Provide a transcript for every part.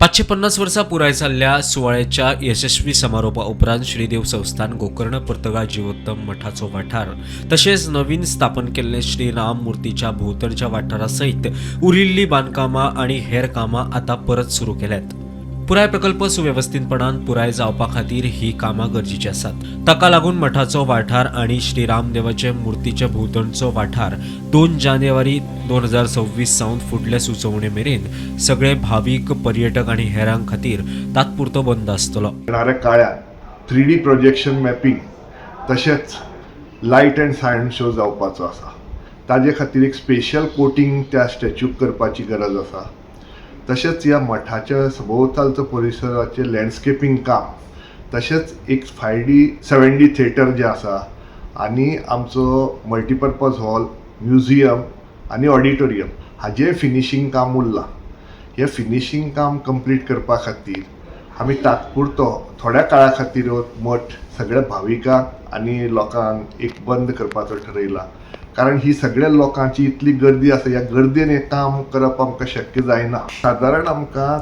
550 वर्सां पुराय जाल्ल्या सुवाळ्याच्या यशस्वी समारोपा उपरांत श्रीदेव संस्थान गोकर्ण पर्तगाळ जिवोत्तम मठाचो वाठार तशेंच नवीन स्थापन केल्ले श्री राम मुर्तीच्या भोंवतणच्या वाठारा सयत उरिल्लीं बांदकामां आनी हेर कामां आतां परत सुरू केल्यात। पुराय प्रकल्प सुवेवस्थीतपणान पुराय जावपा खातीर ही कामां गरजेची आसात। ताका लागून मठाचो वाठार आनी श्री रामदेवाचे मुर्तीचे भोंवतणचो वाठार 2 जानेवारी 2026 सावन फुडले सुचोवणे मेरेन सगळे भावीक पर्यटक आनी हेरांक खातीर तात्पुरतो बंद आसतलो। येणाऱ्या काळात 3D प्रोजेक्शन मॅपिंग तशेंच लायट अँड सायन्स शो जावपाचो आसा। ताजे खातीर एक स्पेशल कोटिंग त्या स्टॅच्यूक करपाची गरज आसा। तशेंच ह्या मठाच्या सभोवतालचो परिसराचें लँडस्केपींग काम तशेंच एक 5D 7D थिएटर जे आसा आनी आमचो मल्टीपर्पज हॉल म्युझियम आनी ऑडिटोरियम हाजें फिनिशींग काम उरलां। हें फिनिशींग काम कंप्लीट करपा खातीर आमी तात्पुरतो थोड्या काळा खातीर मठ सगळ्या भाविकांक आनी लोकांक एक बंद करपाचो ठरयला। कारण ही सगळ्या लोकांची इतली गर्दी आसा, ह्या गर्देन हें काम करप आमकां शक्य जायना। सादारण आमकां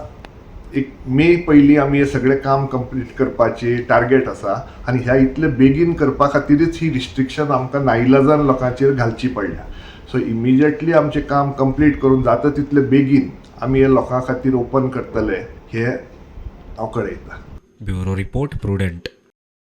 एक मे पयलीं आमी हें सगळें काम कंप्लीट करपाची टार्गेट आसा आनी ह्या इतले बेगीन करपा खातीरच ही रिस्ट्रिक्शन आमकां नाइलाजान लोकांचेर घालची पडल्या। सो इमिजिएटली आमचें काम कंप्लीट करून जाता तितले बेगीन आमी हे लोकां खातीर ओपन करतले हे हांव कळयतां। Bureau report prudent.